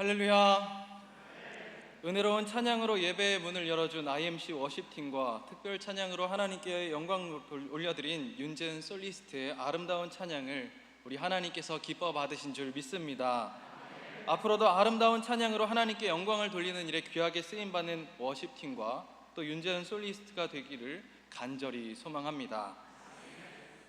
할렐루야. 은혜로운 찬양으로 예배의 문을 열어준 IMC 워십팀과 특별 찬양으로 하나님께 영광을 올려드린 윤재은 솔리스트의 아름다운 찬양을 우리 하나님께서 기뻐 받으신 줄 믿습니다. 앞으로도 아름다운 찬양으로 하나님께 영광을 돌리는 일에 귀하게 쓰임받는 워십팀과 또 윤재은 솔리스트가 되기를 간절히 소망합니다.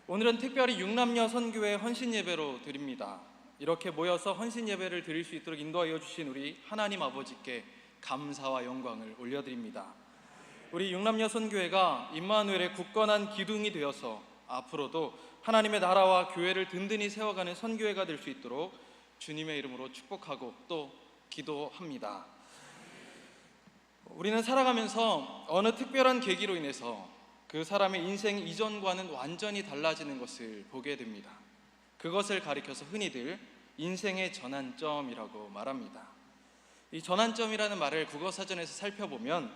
오늘은 특별히 육남녀 선교회 헌신 예배로 드립니다. 이렇게 모여서 헌신 예배를 드릴 수 있도록 인도하여 주신 우리 하나님 아버지께 감사와 영광을 올려드립니다. 우리 육남녀 선교회가 임마누엘의 굳건한 기둥이 되어서 앞으로도 하나님의 나라와 교회를 든든히 세워가는 선교회가 될 수 있도록 주님의 이름으로 축복하고 또 기도합니다. 우리는 살아가면서 어느 특별한 계기로 인해서 그 사람의 인생 이전과는 완전히 달라지는 것을 보게 됩니다. 그것을 가리켜서 흔히들 인생의 전환점이라고 말합니다. 이 전환점이라는 말을 국어사전에서 살펴보면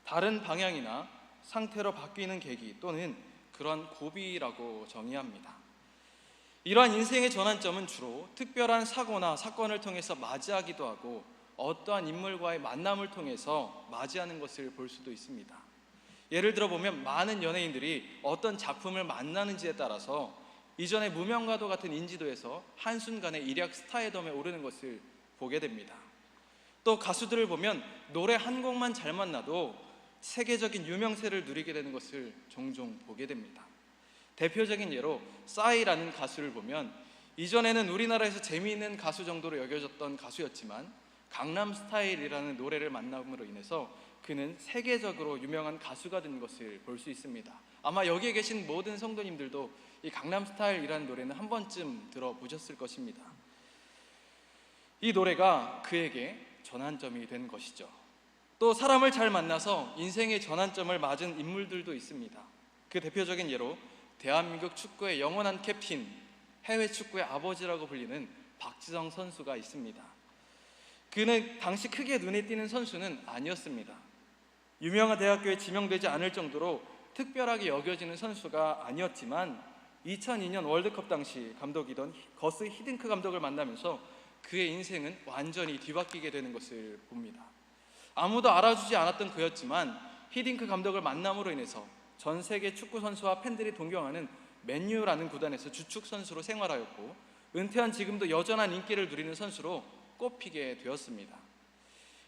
다른 방향이나 상태로 바뀌는 계기 또는 그런 고비라고 정의합니다. 이러한 인생의 전환점은 주로 특별한 사고나 사건을 통해서 맞이하기도 하고 어떠한 인물과의 만남을 통해서 맞이하는 것을 볼 수도 있습니다. 예를 들어 보면 많은 연예인들이 어떤 작품을 만나는지에 따라서 이전의 무명가도 같은 인지도에서 한순간에 일약 스타에덤에 오르는 것을 보게 됩니다. 또 가수들을 보면 노래 한 곡만 잘 만나도 세계적인 유명세를 누리게 되는 것을 종종 보게 됩니다. 대표적인 예로 싸이라는 가수를 보면 이전에는 우리나라에서 재미있는 가수 정도로 여겨졌던 가수였지만 강남스타일이라는 노래를 만남으로 인해서 그는 세계적으로 유명한 가수가 된 것을 볼 수 있습니다. 아마 여기에 계신 모든 성도님들도 이 강남스타일이라는 노래는 한 번쯤 들어보셨을 것입니다. 이 노래가 그에게 전환점이 된 것이죠. 또 사람을 잘 만나서 인생의 전환점을 맞은 인물들도 있습니다. 그 대표적인 예로 대한민국 축구의 영원한 캡틴, 해외 축구의 아버지라고 불리는 박지성 선수가 있습니다. 그는 당시 크게 눈에 띄는 선수는 아니었습니다. 유명한 대학교에 지명되지 않을 정도로 특별하게 여겨지는 선수가 아니었지만 2002년 월드컵 당시 감독이던 거스 히딩크 감독을 만나면서 그의 인생은 완전히 뒤바뀌게 되는 것을 봅니다. 아무도 알아주지 않았던 그였지만 히딩크 감독을 만남으로 인해서 전 세계 축구 선수와 팬들이 동경하는 맨유라는 구단에서 주축 선수로 생활하였고 은퇴한 지금도 여전한 인기를 누리는 선수로 꼽히게 되었습니다.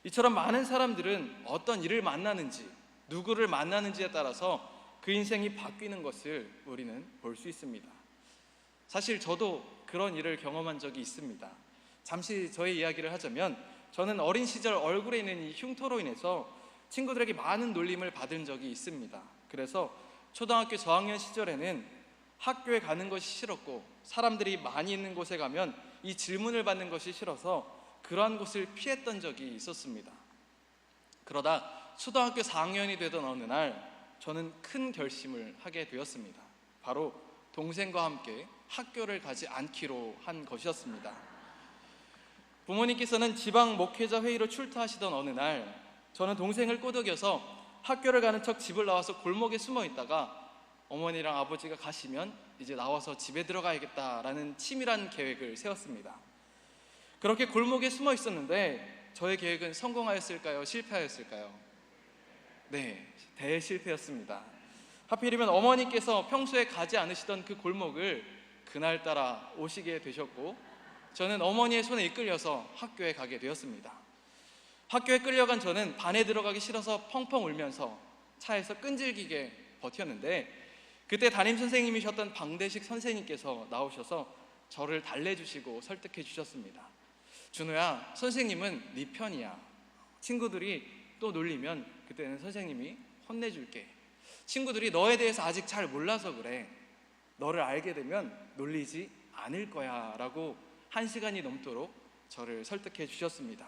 이처럼 많은 사람들은 어떤 일을 만나는지 누구를 만나는지에 따라서 그 인생이 바뀌는 것을 우리는 볼 수 있습니다. 사실 저도 그런 일을 경험한 적이 있습니다. 잠시 저의 이야기를 하자면 저는 어린 시절 얼굴에 있는 이 흉터로 인해서 친구들에게 많은 놀림을 받은 적이 있습니다. 그래서 초등학교 저학년 시절에는 학교에 가는 것이 싫었고 사람들이 많이 있는 곳에 가면 이 질문을 받는 것이 싫어서 그러한 곳을 피했던 적이 있었습니다. 그러다 초등학교 4학년이 되던 어느 날 저는 큰 결심을 하게 되었습니다. 바로 동생과 함께 학교를 가지 않기로 한 것이었습니다. 부모님께서는 지방 목회자 회의로 출타하시던 어느 날 저는 동생을 꼬드겨서 학교를 가는 척 집을 나와서 골목에 숨어 있다가 어머니랑 아버지가 가시면 이제 나와서 집에 들어가야겠다라는 치밀한 계획을 세웠습니다. 그렇게 골목에 숨어 있었는데 저의 계획은 성공하였을까요? 실패하였을까요? 네, 대실패였습니다. 하필이면 어머니께서 평소에 가지 않으시던 그 골목을 그날따라 오시게 되셨고 저는 어머니의 손에 이끌려서 학교에 가게 되었습니다. 학교에 끌려간 저는 반에 들어가기 싫어서 펑펑 울면서 차에서 끈질기게 버텼는데 그때 담임선생님이셨던 방대식 선생님께서 나오셔서 저를 달래주시고 설득해 주셨습니다. 준호야, 선생님은 네 편이야. 친구들이 또 놀리면 그때는 선생님이 혼내줄게. 친구들이 너에 대해서 아직 잘 몰라서 그래. 너를 알게 되면 놀리지 않을 거야 라고 1시간이 넘도록 저를 설득해 주셨습니다.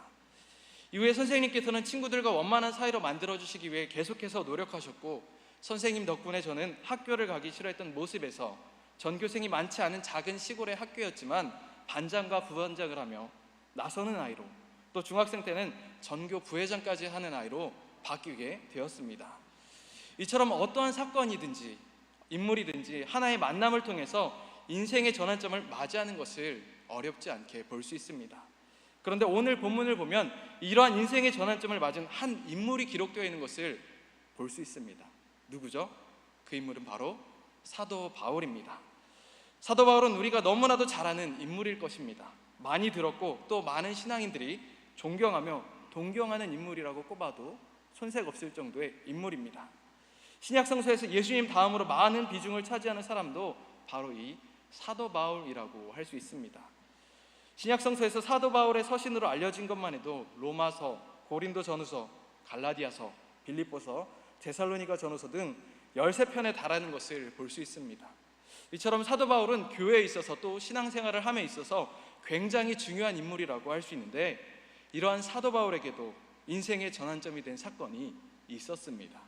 이후에 선생님께서는 친구들과 원만한 사이로 만들어주시기 위해 계속해서 노력하셨고 선생님 덕분에 저는 학교를 가기 싫어했던 모습에서 전교생이 많지 않은 작은 시골의 학교였지만 반장과 부반장을 하며 나서는 아이로 또 중학생 때는 전교 부회장까지 하는 아이로 바뀌게 되었습니다. 이처럼 어떠한 사건이든지 인물이든지 하나의 만남을 통해서 인생의 전환점을 맞이하는 것을 어렵지 않게 볼 수 있습니다. 그런데 오늘 본문을 보면 이러한 인생의 전환점을 맞은 한 인물이 기록되어 있는 것을 볼 수 있습니다. 누구죠? 그 인물은 바로 사도 바울입니다. 사도 바울은 우리가 너무나도 잘 아는 인물일 것입니다. 많이 들었고 또 많은 신앙인들이 존경하며 동경하는 인물이라고 꼽아도 손색 없을 정도의 인물입니다. 신약 성서에서 예수님 다음으로 많은 비중을 차지하는 사람도 바로 이 사도 바울이라고 할 수 있습니다. 신약 성서에서 사도 바울의 서신으로 알려진 것만 해도 로마서, 고린도 전후서, 갈라디아서, 빌립보서, 데살로니가 전후서 등 13편에 달하는 것을 볼 수 있습니다. 이처럼 사도 바울은 교회에 있어서 또 신앙생활을 함에 있어서 굉장히 중요한 인물이라고 할 수 있는데, 이러한 사도 바울에게도 인생의 전환점이 된 사건이 있었습니다.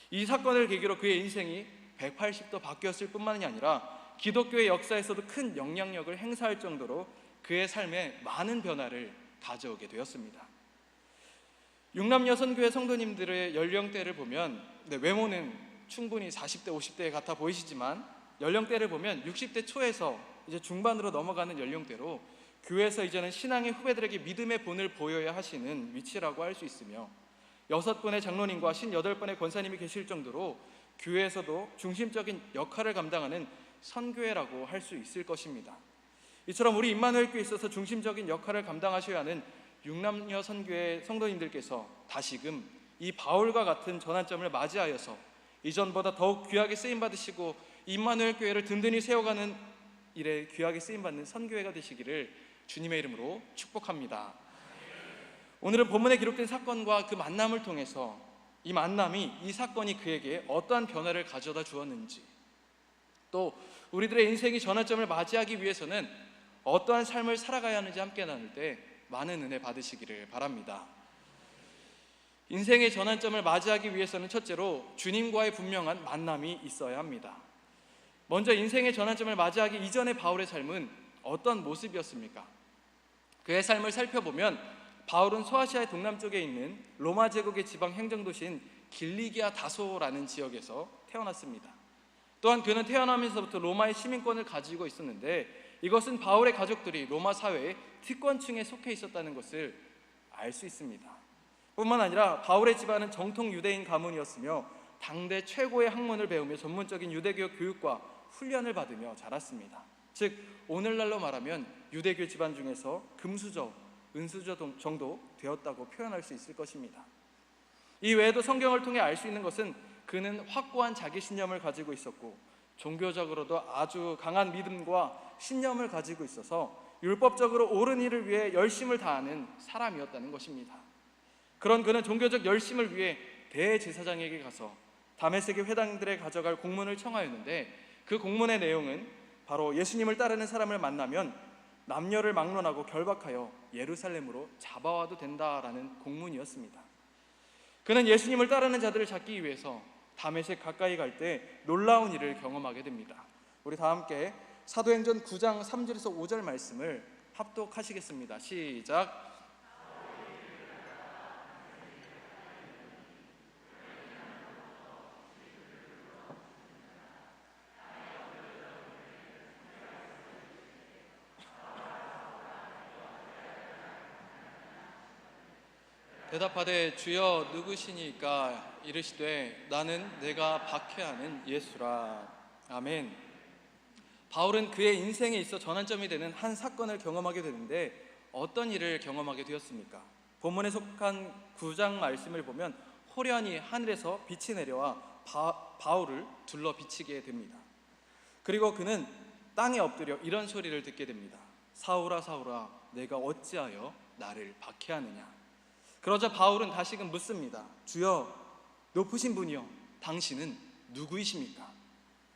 이 사건을 계기로 그의 인생이 180도 바뀌었을 뿐만이 아니라 기독교의 역사에서도 큰 영향력을 행사할 정도로 그의 삶에 많은 변화를 가져오게 되었습니다. 육남여선교회 성도님들의 연령대를 보면 외모는 충분히 40대, 50대에 같아 보이시지만 연령대를 보면 60대 초에서 이제 중반으로 넘어가는 연령대로 교회에서 이제는 신앙의 후배들에게 믿음의 본을 보여야 하시는 위치라고 할 수 있으며 6분의 장로님과 58분의 권사님이 계실 정도로 교회에서도 중심적인 역할을 감당하는 선교회라고 할 수 있을 것입니다. 이처럼 우리 임마누엘 교회에 있어서 중심적인 역할을 감당하셔야 하는 육남여 선교회 성도님들께서 다시금 이 바울과 같은 전환점을 맞이하여서 이전보다 더욱 귀하게 쓰임받으시고 임마누엘 교회를 든든히 세워가는 일에 귀하게 쓰임받는 선교회가 되시기를 주님의 이름으로 축복합니다. 오늘은 본문에 기록된 사건과 그 만남을 통해서 이 사건이 그에게 어떠한 변화를 가져다 주었는지, 또 우리들의 인생이 전환점을 맞이하기 위해서는 어떠한 삶을 살아가야 하는지 함께 나눌 때 많은 은혜 받으시기를 바랍니다. 인생의 전환점을 맞이하기 위해서는 첫째로 주님과의 분명한 만남이 있어야 합니다. 먼저 인생의 전환점을 맞이하기 이전의 바울의 삶은 어떤 모습이었습니까? 그의 삶을 살펴보면 바울은 소아시아의 동남쪽에 있는 로마 제국의 지방 행정도시인 길리기아 다소라는 지역에서 태어났습니다. 또한 그는 태어나면서부터 로마의 시민권을 가지고 있었는데 이것은 바울의 가족들이 로마 사회의 특권층에 속해 있었다는 것을 알 수 있습니다. 뿐만 아니라 바울의 집안은 정통 유대인 가문이었으며 당대 최고의 학문을 배우며 전문적인 유대교 교육과 훈련을 받으며 자랐습니다. 즉 오늘날로 말하면 유대교 집안 중에서 금수저, 은수저 정도 되었다고 표현할 수 있을 것입니다. 이 외에도 성경을 통해 알 수 있는 것은 그는 확고한 자기 신념을 가지고 있었고 종교적으로도 아주 강한 믿음과 신념을 가지고 있어서 율법적으로 옳은 일을 위해 열심을 다하는 사람이었다는 것입니다. 그런 그는 종교적 열심을 위해 대제사장에게 가서 다메섹의 회당들에 가져갈 공문을 청하였는데 그 공문의 내용은 바로 예수님을 따르는 사람을 만나면 남녀를 막론하고 결박하여 예루살렘으로 잡아와도 된다라는 공문이었습니다. 그는 예수님을 따르는 자들을 잡기 위해서 다메섹 가까이 갈 때 놀라운 일을 경험하게 됩니다. 우리 다 함께 사도행전 9장 3절에서 5절 말씀을 합독하시겠습니다. 시작. 대답하되 주여 누구시니까? 이르시되 나는 내가 박해하는 예수라. 아멘. 바울은 그의 인생에 있어 전환점이 되는 한 사건을 경험하게 되는데 어떤 일을 경험하게 되었습니까? 본문에 속한 9장 말씀을 보면 호련히 하늘에서 빛이 내려와 바울을 둘러 비치게 됩니다. 그리고 그는 땅에 엎드려 이런 소리를 듣게 됩니다. 사울아 사울아 내가 어찌하여 나를 박해하느냐. 그러자 바울은 다시금 묻습니다. 주여 높으신 분이여 당신은 누구이십니까?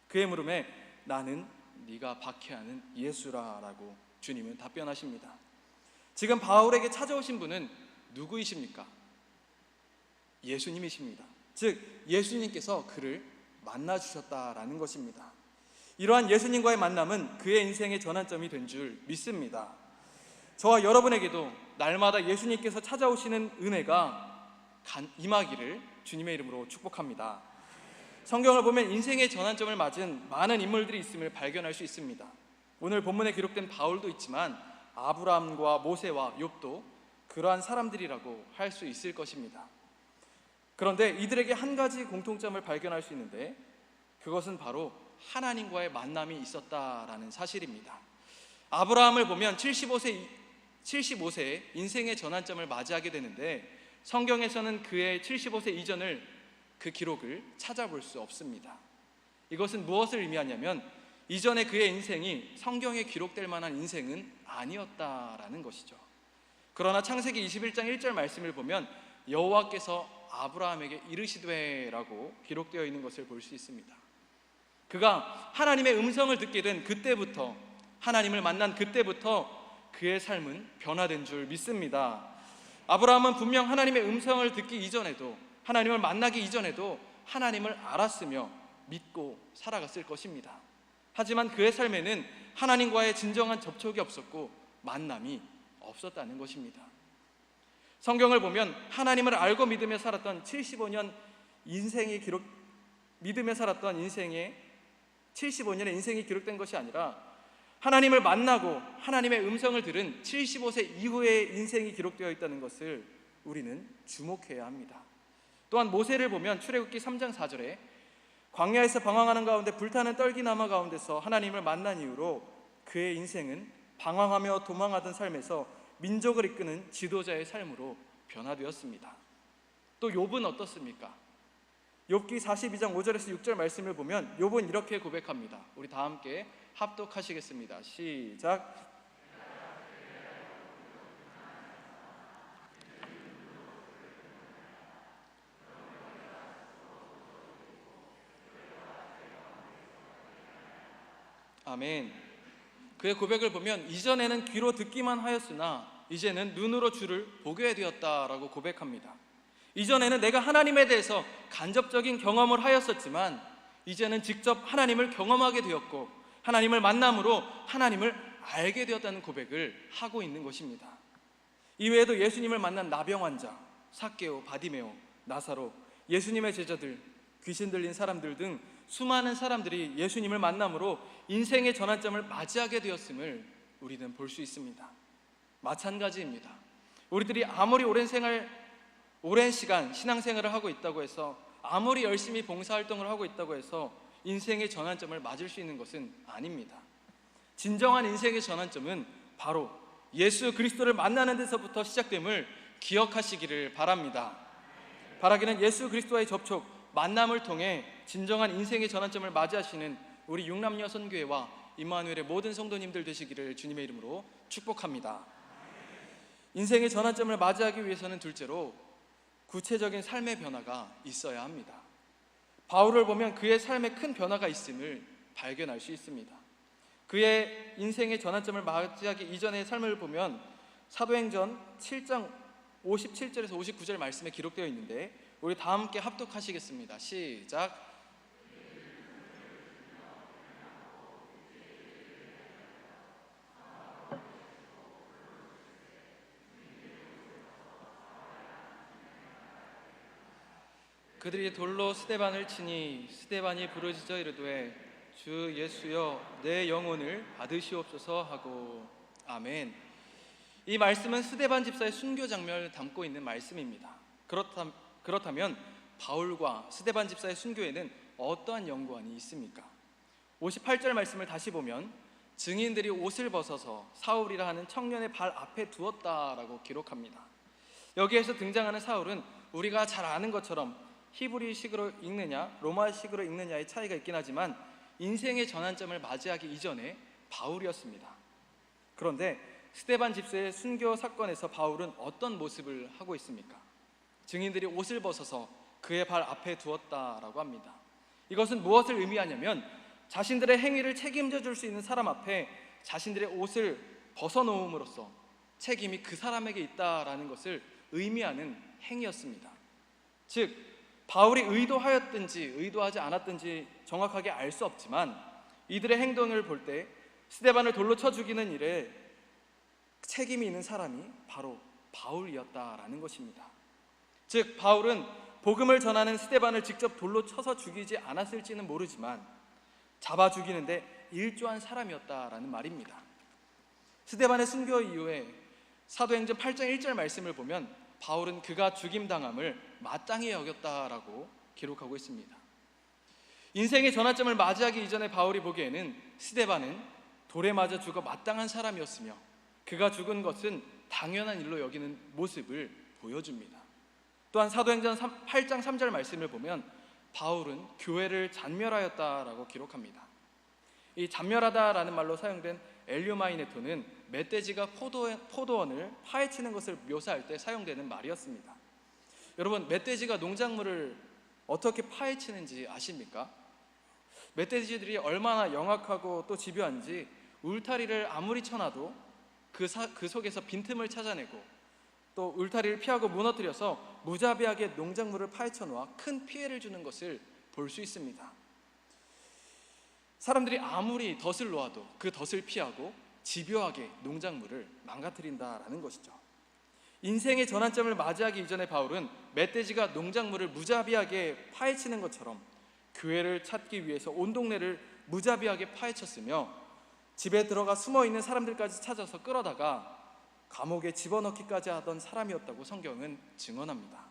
그의 물음에 나는 네가 박해하는 예수라라고 주님은 답변하십니다. 지금 바울에게 찾아오신 분은 누구이십니까? 예수님이십니다. 즉 예수님께서 그를 만나주셨다라는 것입니다. 이러한 예수님과의 만남은 그의 인생의 전환점이 된 줄 믿습니다. 저와 여러분에게도 날마다 예수님께서 찾아오시는 은혜가 임하기를 주님의 이름으로 축복합니다. 성경을 보면 인생의 전환점을 맞은 많은 인물들이 있음을 발견할 수 있습니다. 오늘 본문에 기록된 바울도 있지만 아브라함과 모세와 욥도 그러한 사람들이라고 할 수 있을 것입니다. 그런데 이들에게 한 가지 공통점을 발견할 수 있는데, 그것은 바로 하나님과의 만남이 있었다라는 사실입니다. 아브라함을 보면 75세에 인생의 전환점을 맞이하게 되는데, 성경에서는 그의 75세 이전을 그 기록을 찾아볼 수 없습니다. 이것은 무엇을 의미하냐면, 이전에 그의 인생이 성경에 기록될 만한 인생은 아니었다라는 것이죠. 그러나 창세기 21장 1절 말씀을 보면 여호와께서 아브라함에게 이르시되라고 기록되어 있는 것을 볼 수 있습니다. 그가 하나님의 음성을 듣게 된 그때부터, 하나님을 만난 그때부터 그의 삶은 변화된 줄 믿습니다. 아브라함은 분명 하나님의 음성을 듣기 이전에도, 하나님을 만나기 이전에도 하나님을 알았으며 믿고 살아갔을 것입니다. 하지만 그의 삶에는 하나님과의 진정한 접촉이 없었고 만남이 없었다는 것입니다. 성경을 보면 하나님을 알고 믿으며 살았던 75년 인생이 믿으며 살았던 인생의 75년의 인생이 기록된 것이 아니라, 하나님을 만나고 하나님의 음성을 들은 75세 이후의 인생이 기록되어 있다는 것을 우리는 주목해야 합니다. 또한 모세를 보면 출애굽기 3장 4절에 광야에서 방황하는 가운데 불타는 떨기나무 가운데서 하나님을 만난 이후로 그의 인생은 방황하며 도망하던 삶에서 민족을 이끄는 지도자의 삶으로 변화되었습니다. 또 욥은 어떻습니까? 욥기 42장 5절에서 6절 말씀을 보면 욥은 이렇게 고백합니다. 우리 다 함께 합독하시겠습니다. 시작. 아멘. 그의 고백을 보면 이전에는 귀로 듣기만 하였으나 이제는 눈으로 주를 보게 되었다라고 고백합니다. 이전에는 내가 하나님에 대해서 간접적인 경험을 하였었지만 이제는 직접 하나님을 경험하게 되었고 하나님을 만남으로 하나님을 알게 되었다는 고백을 하고 있는 것입니다. 이외에도 예수님을 만난 나병 환자, 삭개오, 바디메오, 나사로, 예수님의 제자들, 귀신 들린 사람들 등 수많은 사람들이 예수님을 만남으로 인생의 전환점을 맞이하게 되었음을 우리는 볼 수 있습니다. 마찬가지입니다. 우리들이 아무리 오랜 시간 신앙생활을 하고 있다고 해서, 아무리 열심히 봉사활동을 하고 있다고 해서 인생의 전환점을 맞을 수 있는 것은 아닙니다. 진정한 인생의 전환점은 바로 예수 그리스도를 만나는 데서부터 시작됨을 기억하시기를 바랍니다. 바라기는 예수 그리스도와의 접촉, 만남을 통해 진정한 인생의 전환점을 맞이하시는 우리 육남여선교회와 임마누엘의 모든 성도님들 되시기를 주님의 이름으로 축복합니다. 인생의 전환점을 맞이하기 위해서는 둘째로 구체적인 삶의 변화가 있어야 합니다. 바울을 보면 그의 삶에 큰 변화가 있음을 발견할 수 있습니다. 그의 인생의 전환점을 맞이하기 이전의 삶을 보면 사도행전 7장 57절에서 59절 말씀에 기록되어 있는데 우리 다 함께 합독하시겠습니다. 시작. 그들이 돌로 스데반을 치니 스데반이 부르짖어 이르되 주 예수여 내 영혼을 받으시옵소서 하고. 아멘. 이 말씀은 스데반 집사의 순교 장면을 담고 있는 말씀입니다. 그렇다면 바울과 스데반 집사의 순교에는 어떠한 연관이 있습니까? 58절 말씀을 다시 보면 증인들이 옷을 벗어서 사울이라 하는 청년의 발 앞에 두었다라고 기록합니다. 여기에서 등장하는 사울은 우리가 잘 아는 것처럼 히브리식으로 읽느냐 로마식으로 읽느냐의 차이가 있긴 하지만 인생의 전환점을 맞이하기 이전에 바울이었습니다. 그런데 스데반 집사의 순교 사건에서 바울은 어떤 모습을 하고 있습니까? 증인들이 옷을 벗어서 그의 발 앞에 두었다라고 합니다. 이것은 무엇을 의미하냐면 자신들의 행위를 책임져 줄 수 있는 사람 앞에 자신들의 옷을 벗어놓음으로써 책임이 그 사람에게 있다라는 것을 의미하는 행위였습니다. 즉 바울이 의도하였든지 의도하지 않았든지 정확하게 알 수 없지만 이들의 행동을 볼 때 스데반을 돌로 쳐 죽이는 일에 책임이 있는 사람이 바로 바울이었다라는 것입니다. 즉 바울은 복음을 전하는 스데반을 직접 돌로 쳐서 죽이지 않았을지는 모르지만 잡아 죽이는데 일조한 사람이었다라는 말입니다. 스데반의 순교 이후에 사도행전 8장 1절 말씀을 보면 바울은 그가 죽임당함을 마땅히 여겼다라고 기록하고 있습니다. 인생의 전환점을 맞이하기 이전에 바울이 보기에는 스데반은 돌에 맞아 죽어 마땅한 사람이었으며 그가 죽은 것은 당연한 일로 여기는 모습을 보여줍니다. 또한 사도행전 8장 3절 말씀을 보면 바울은 교회를 잔멸하였다라고 기록합니다. 이 잔멸하다라는 말로 사용된 엘류마이네토는 멧돼지가 포도원을 파헤치는 것을 묘사할 때 사용되는 말이었습니다. 여러분, 멧돼지가 농작물을 어떻게 파헤치는지 아십니까? 멧돼지들이 얼마나 영악하고 또 집요한지 울타리를 아무리 쳐놔도 그 속에서 빈틈을 찾아내고 또 울타리를 피하고 무너뜨려서 무자비하게 농작물을 파헤쳐 놓아 큰 피해를 주는 것을 볼 수 있습니다. 사람들이 아무리 덫을 놓아도 그 덫을 피하고 집요하게 농작물을 망가뜨린다라는 것이죠. 인생의 전환점을 맞이하기 이전에 바울은 멧돼지가 농작물을 무자비하게 파헤치는 것처럼 교회를 찾기 위해서 온 동네를 무자비하게 파헤쳤으며 집에 들어가 숨어있는 사람들까지 찾아서 끌어다가 감옥에 집어넣기까지 하던 사람이었다고 성경은 증언합니다.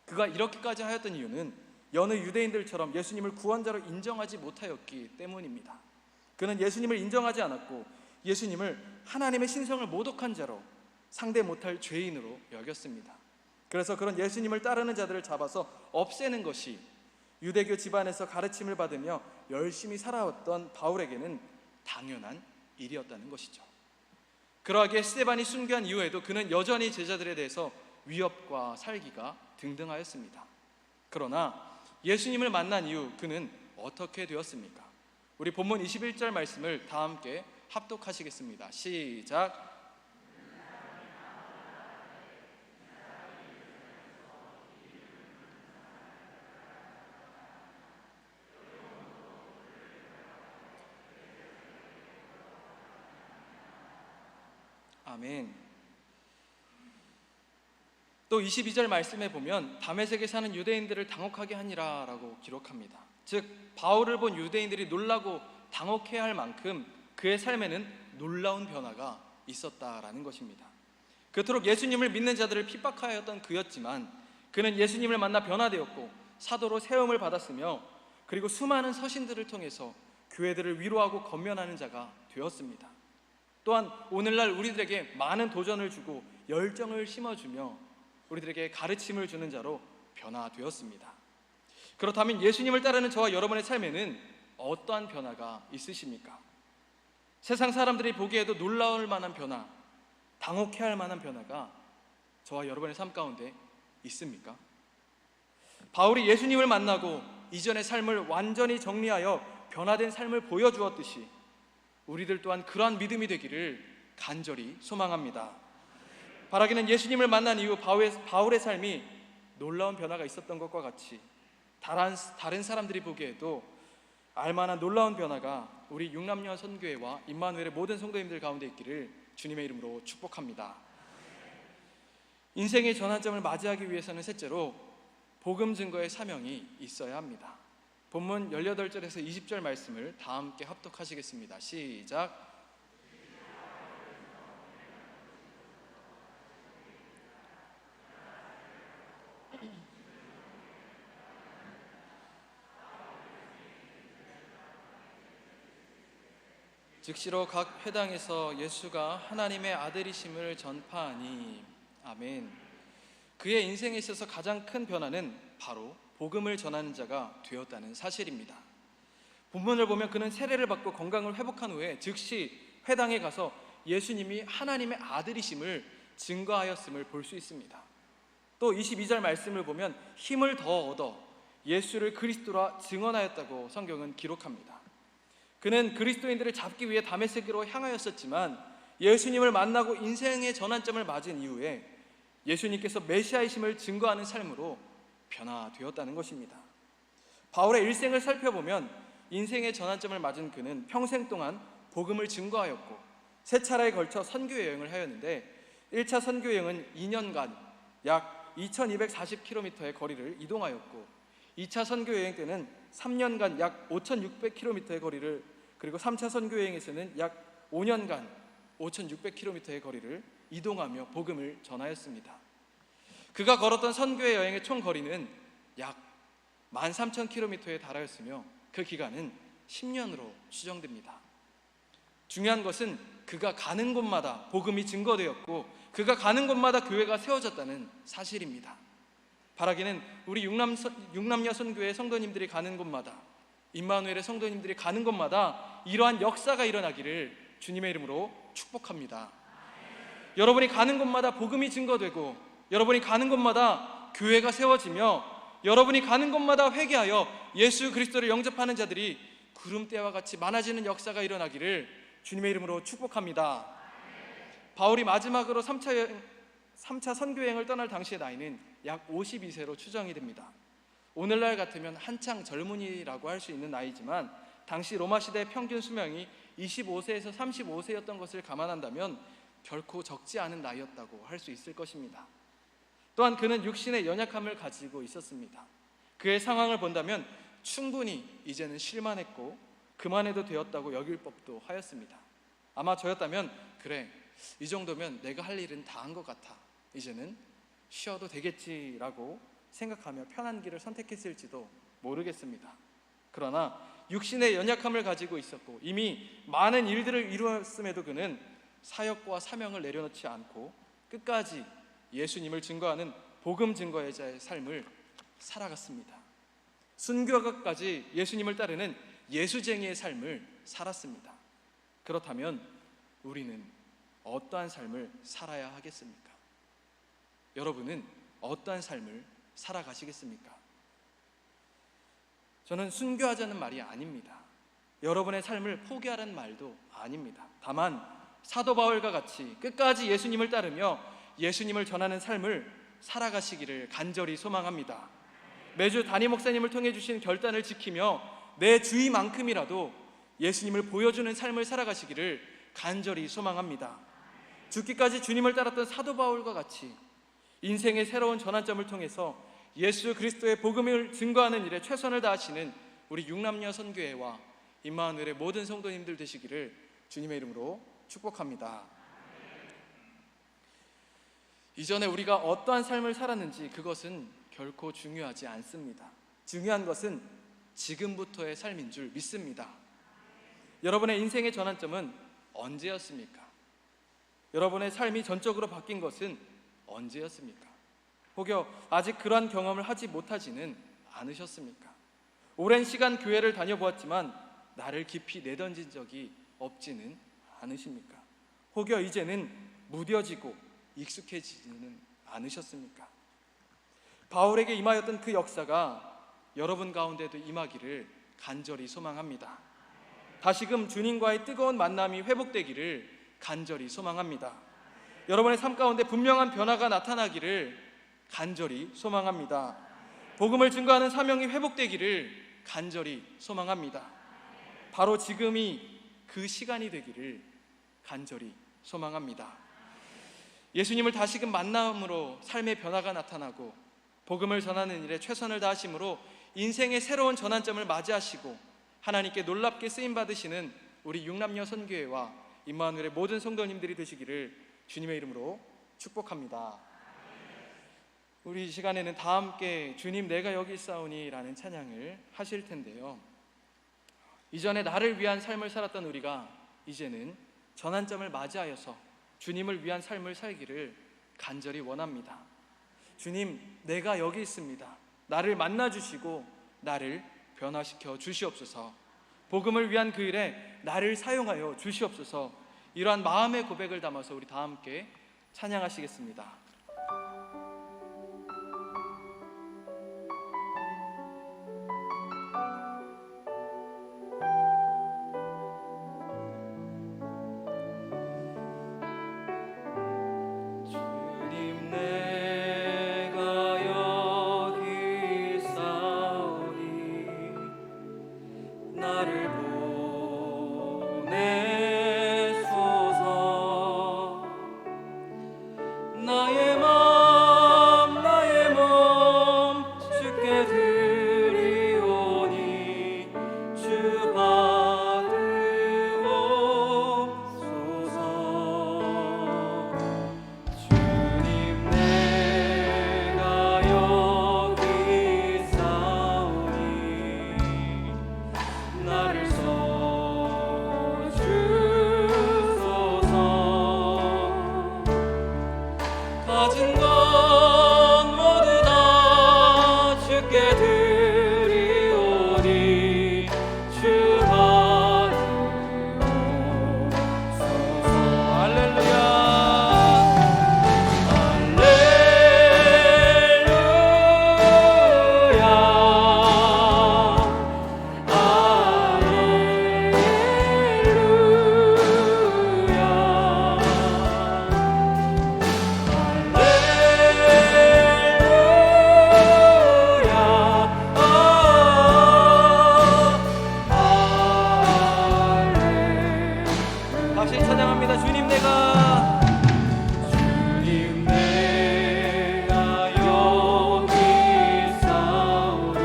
그가 이렇게까지 하였던 이유는 여느 유대인들처럼 예수님을 구원자로 인정하지 못하였기 때문입니다. 그는 예수님을 인정하지 않았고 예수님을 하나님의 신성을 모독한 자로 상대 못할 죄인으로 여겼습니다. 그래서 그런 예수님을 따르는 자들을 잡아서 없애는 것이 유대교 집안에서 가르침을 받으며 열심히 살아왔던 바울에게는 당연한 일이었다는 것이죠. 그러하기에 스데반이 순교한 이후에도 그는 여전히 제자들에 대해서 위협과 살기가 등등하였습니다. 그러나 예수님을 만난 이후 그는 어떻게 되었습니까? 우리 본문 21절 말씀을 다 함께 합독하시겠습니다. 시작. 아멘. 또 22절 말씀에 보면 다메섹에 사는 유대인들을 당혹하게 하니라 라고 기록합니다. 즉 바울을 본 유대인들이 놀라고 당혹해야 할 만큼 그의 삶에는 놀라운 변화가 있었다라는 것입니다. 그토록 예수님을 믿는 자들을 핍박하였던 그였지만 그는 예수님을 만나 변화되었고 사도로 세움을 받았으며 그리고 수많은 서신들을 통해서 교회들을 위로하고 건면하는 자가 되었습니다. 또한 오늘날 우리들에게 많은 도전을 주고 열정을 심어주며 우리들에게 가르침을 주는 자로 변화되었습니다. 그렇다면 예수님을 따르는 저와 여러분의 삶에는 어떠한 변화가 있으십니까? 세상 사람들이 보기에도 놀라울 만한 변화, 당혹해야 할 만한 변화가 저와 여러분의 삶 가운데 있습니까? 바울이 예수님을 만나고 이전의 삶을 완전히 정리하여 변화된 삶을 보여주었듯이 우리들 또한 그러한 믿음이 되기를 간절히 소망합니다. 바라기는 예수님을 만난 이후 바울의 삶이 놀라운 변화가 있었던 것과 같이 다른 사람들이 보기에도 알만한 놀라운 변화가 우리 육남녀 선교회와 임마누엘의 모든 성도님들 가운데 있기를 주님의 이름으로 축복합니다. 인생의 전환점을 맞이하기 위해서는 셋째로 복음 증거의 사명이 있어야 합니다. 본문 18절에서 20절 말씀을 다 함께 합독하시겠습니다. 시작. 즉시로 각 회당에서 예수가 하나님의 아들이심을 전파하니. 아멘. 그의 인생에 있어서 가장 큰 변화는 바로 복음을 전하는 자가 되었다는 사실입니다. 본문을 보면 그는 세례를 받고 건강을 회복한 후에 즉시 회당에 가서 예수님이 하나님의 아들이심을 증거하였음을 볼 수 있습니다. 또 22절 말씀을 보면 힘을 더 얻어 예수를 그리스도라 증언하였다고 성경은 기록합니다. 그는 그리스도인들을 잡기 위해 다메섹으로 향하였었지만 예수님을 만나고 인생의 전환점을 맞은 이후에 예수님께서 메시아이심을 증거하는 삶으로 변화되었다는 것입니다. 바울의 일생을 살펴보면 인생의 전환점을 맞은 그는 평생 동안 복음을 증거하였고 세 차례에 걸쳐 선교 여행을 하였는데 1차 선교 여행은 2년간 약 2240km의 거리를 이동하였고 2차 선교 여행 때는 3년간 약 5600km의 거리를, 그리고 3차 선교 여행에서는 약 5년간 5,600km의 거리를 이동하며 복음을 전하였습니다. 그가 걸었던 선교의 여행의 총 거리는 약 13,000km에 달하였으며 그 기간은 10년으로 추정됩니다. 중요한 것은 그가 가는 곳마다 복음이 증거되었고 그가 가는 곳마다 교회가 세워졌다는 사실입니다. 바라기는 우리 육남야 선교회 성도님들이 가는 곳마다, 임마누엘의 성도님들이 가는 곳마다 이러한 역사가 일어나기를 주님의 이름으로 축복합니다. 여러분이 가는 곳마다 복음이 증거되고 여러분이 가는 곳마다 교회가 세워지며 여러분이 가는 곳마다 회개하여 예수 그리스도를 영접하는 자들이 구름대와 같이 많아지는 역사가 일어나기를 주님의 이름으로 축복합니다. 바울이 마지막으로 3차 선교여행을 떠날 당시의 나이는 약 52세로 추정이 됩니다. 오늘날 같으면 한창 젊은이라고 할 수 있는 나이지만 당시 로마 시대의 평균 수명이 25세에서 35세였던 것을 감안한다면 결코 적지 않은 나이였다고 할 수 있을 것입니다. 또한 그는 육신의 연약함을 가지고 있었습니다. 그의 상황을 본다면 충분히 이제는 쉴만했고 그만해도 되었다고 여길 법도 하였습니다. 아마 저였다면 그래, 이 정도면 내가 할 일은 다 한 것 같아, 이제는 쉬어도 되겠지라고 생각하며 편한 길을 선택했을지도 모르겠습니다. 그러나 육신의 연약함을 가지고 있었고 이미 많은 일들을 이루었음에도 그는 사역과 사명을 내려놓지 않고 끝까지 예수님을 증거하는 복음 증거자의 삶을 살아갔습니다. 순교까지 예수님을 따르는 예수쟁이의 삶을 살았습니다. 그렇다면 우리는 어떠한 삶을 살아야 하겠습니까? 여러분은 어떠한 삶을 살아가시겠습니까? 저는 순교하자는 말이 아닙니다. 여러분의 삶을 포기하라는 말도 아닙니다. 다만 사도 바울과 같이 끝까지 예수님을 따르며 예수님을 전하는 삶을 살아가시기를 간절히 소망합니다. 매주 담임 목사님을 통해 주신 결단을 지키며 내 주의만큼이라도 예수님을 보여주는 삶을 살아가시기를 간절히 소망합니다. 죽기까지 주님을 따랐던 사도 바울과 같이 인생의 새로운 전환점을 통해서 예수 그리스도의 복음을 증거하는 일에 최선을 다하시는 우리 육남야 선교회와 임마누엘의 모든 성도님들 되시기를 주님의 이름으로 축복합니다. 이전에 우리가 어떠한 삶을 살았는지 그것은 결코 중요하지 않습니다. 중요한 것은 지금부터의 삶인 줄 믿습니다. 여러분의 인생의 전환점은 언제였습니까? 여러분의 삶이 전적으로 바뀐 것은 언제였습니까? 혹여 아직 그러한 경험을 하지 못하지는 않으셨습니까? 오랜 시간 교회를 다녀보았지만 나를 깊이 내던진 적이 없지는 않으십니까? 혹여 이제는 무뎌지고 익숙해지지는 않으셨습니까? 바울에게 임하였던 그 역사가 여러분 가운데도 임하기를 간절히 소망합니다. 다시금 주님과의 뜨거운 만남이 회복되기를 간절히 소망합니다. 여러분의 삶 가운데 분명한 변화가 나타나기를 간절히 소망합니다. 복음을 증거하는 사명이 회복되기를 간절히 소망합니다. 바로 지금이 그 시간이 되기를 간절히 소망합니다. 예수님을 다시금 만남으로 삶의 변화가 나타나고 복음을 전하는 일에 최선을 다하심으로 인생의 새로운 전환점을 맞이하시고 하나님께 놀랍게 쓰임받으시는 우리 육남야 선교회와 임마누엘의 모든 성도님들이 되시기를 주님의 이름으로 축복합니다. 우리 이 시간에는 다 함께 주님 내가 여기 있사오니 라는 찬양을 하실 텐데요, 이전에 나를 위한 삶을 살았던 우리가 이제는 전환점을 맞이하여서 주님을 위한 삶을 살기를 간절히 원합니다. 주님, 내가 여기 있습니다. 나를 만나주시고 나를 변화시켜 주시옵소서. 복음을 위한 그 일에 나를 사용하여 주시옵소서. 이러한 마음의 고백을 담아서 우리 다 함께 찬양하시겠습니다. 가진 것 모두 다 주께 드리오니 주 받으옵소서. 할렐루야 다시 찬양합니다. 주님 내가 여기 있사오니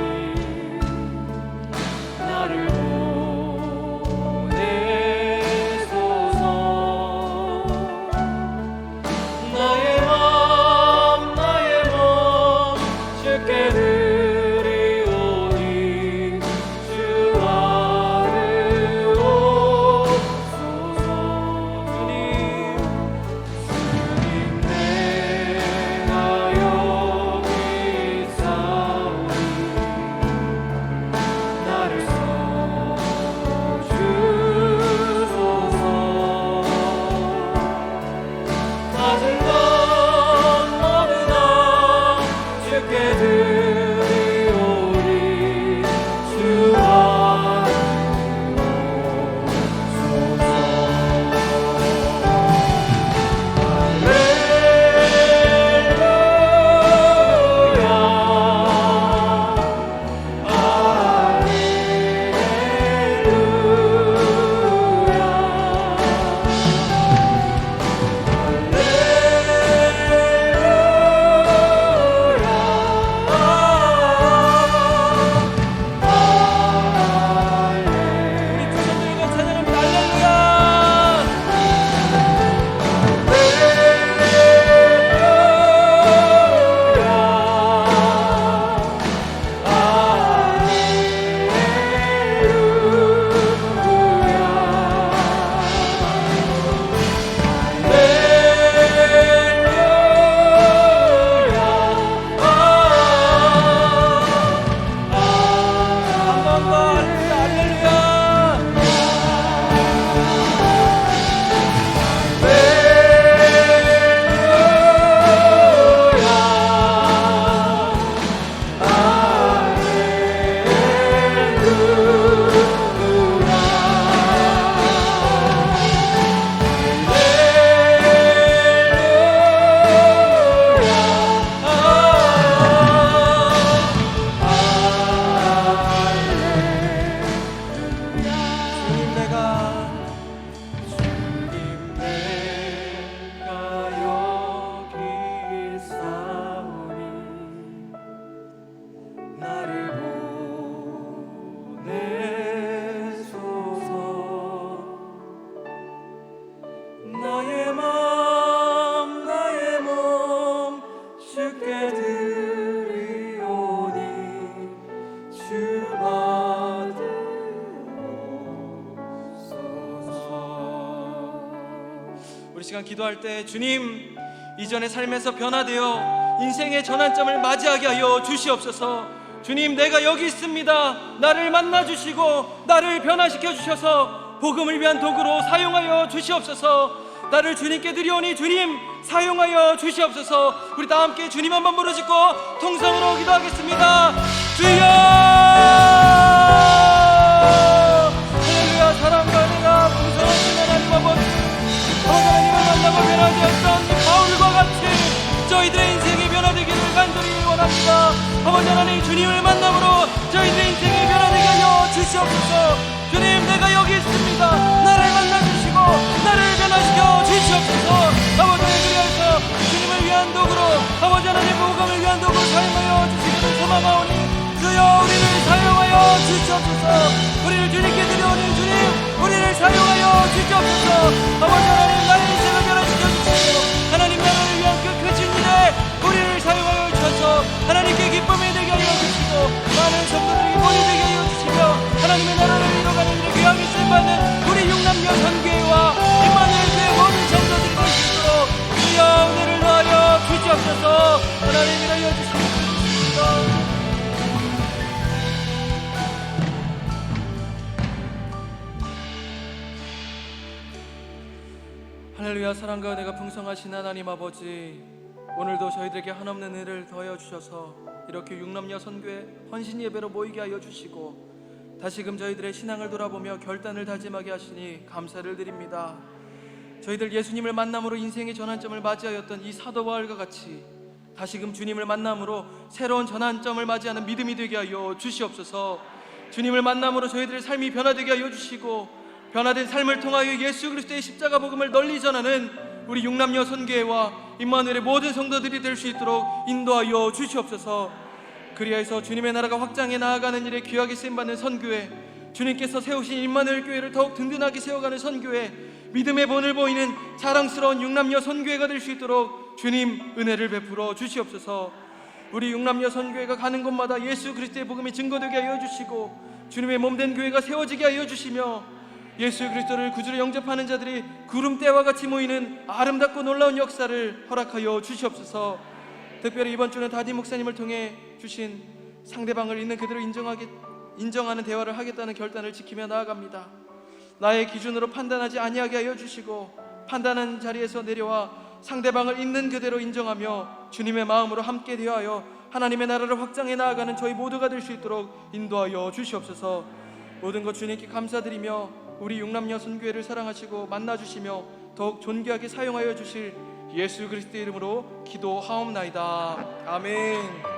나를 보내소서. 나의 맘 주께 드리오니 주 받으옵소서. 주님 내가 여기 있사오니 나를 써주소서. 가진 것 모두 다 주께 드리오니 주 받으옵소서. 우리 시간 기도할 때 주님 이전의 삶에서 변화되어 인생의 전환점을 맞이하게 하여 주시옵소서. 주님 내가 여기 있습니다. 나를 만나 주시고 나를 변화시켜 주셔서 복음을 위한 도구로 사용하여 주시옵소서. 나를 주님께 드리오니 주님 사용하여 주시옵소서. 우리 다 함께 주님 한번 부르짖고 통성으로 기도하겠습니다. 주여 할렐루야. 사랑과 은혜가 풍성하신 하나님 아버지 하나님을 만나고 변화되었던 바울과 같이 저희들의 인생이 변화되기를 간절히 원합니다. 아버지 하나님 주님을 만남으로 저희들의 인생이 변화되게 하여 주시옵소서. 주님 내가 여기 있습니다. 나를 만나주시고 나를 변화시켜 주시옵소서. 아버지 그리하여서 주님을 위한 도구로 아버지 하나님 복음을 위한 도구로 사용하여 주시기를 소망하오니 주여 우리를 사용하여 주시옵소서. 우리를 주님께 드려오니 주님 우리를 사용하여 주시옵소서. 아버지 하나님 나의 인생을 변화시켜 주시고 하나님 나라를 위한 그 크신 일에 우리를 사용하여 주셔서 하나님께 기쁨이 되게 하여 주시고 많은 성도들에게 본이 되게 하여 주시며 하나님의 나라를 이뤄가는 일에 귀함이 쓰임받는 우리 육남녀 선교회와 임마누엘 교회 모든 성도들이 될 수 있도록 주여 은혜를 더하여 주시옵소서. 사랑과 은혜가 풍성하신 하나님 아버지, 오늘도 저희들에게 한없는 은혜를 더하여 주셔서 이렇게 육남녀 선교회 헌신 예배로 모이게 하여 주시고 다시금 저희들의 신앙을 돌아보며 결단을 다짐하게 하시니 감사를 드립니다. 저희들 예수님을 만남으로 인생의 전환점을 맞이하였던 이 사도 바울과 같이 다시금 주님을 만남으로 새로운 전환점을 맞이하는 믿음이 되게 하여 주시옵소서. 주님을 만남으로 저희들의 삶이 변화되게 하여 주시고 변화된 삶을 통하여 예수 그리스도의 십자가 복음을 널리 전하는 우리 육남녀 선교회와 임마누엘의 모든 성도들이 될 수 있도록 인도하여 주시옵소서. 그리하여서 주님의 나라가 확장해 나아가는 일에 귀하게 쓰임받는 선교회, 주님께서 세우신 임마누엘 교회를 더욱 든든하게 세워가는 선교회, 믿음의 본을 보이는 자랑스러운 육남녀 선교회가 될 수 있도록 주님 은혜를 베풀어 주시옵소서. 우리 육남녀 선교회가 가는 곳마다 예수 그리스도의 복음이 증거되게 하여 주시고 주님의 몸된 교회가 세워지게 하여 주시며 예수 그리스도를 구주로 영접하는 자들이 구름대와 같이 모이는 아름답고 놀라운 역사를 허락하여 주시옵소서. 특별히 이번 주는 다디 목사님을 통해 주신 상대방을 있는 그대로 인정하는 대화를 하겠다는 결단을 지키며 나아갑니다. 나의 기준으로 판단하지 아니하게 하여 주시고 판단하는 자리에서 내려와 상대방을 있는 그대로 인정하며 주님의 마음으로 함께 대하여 하나님의 나라를 확장해 나아가는 저희 모두가 될 수 있도록 인도하여 주시옵소서. 모든 것 주님께 감사드리며 우리 육남녀 선교회를 사랑하시고 만나주시며 더욱 존귀하게 사용하여 주실 예수 그리스도의 이름으로 기도하옵나이다. 아멘.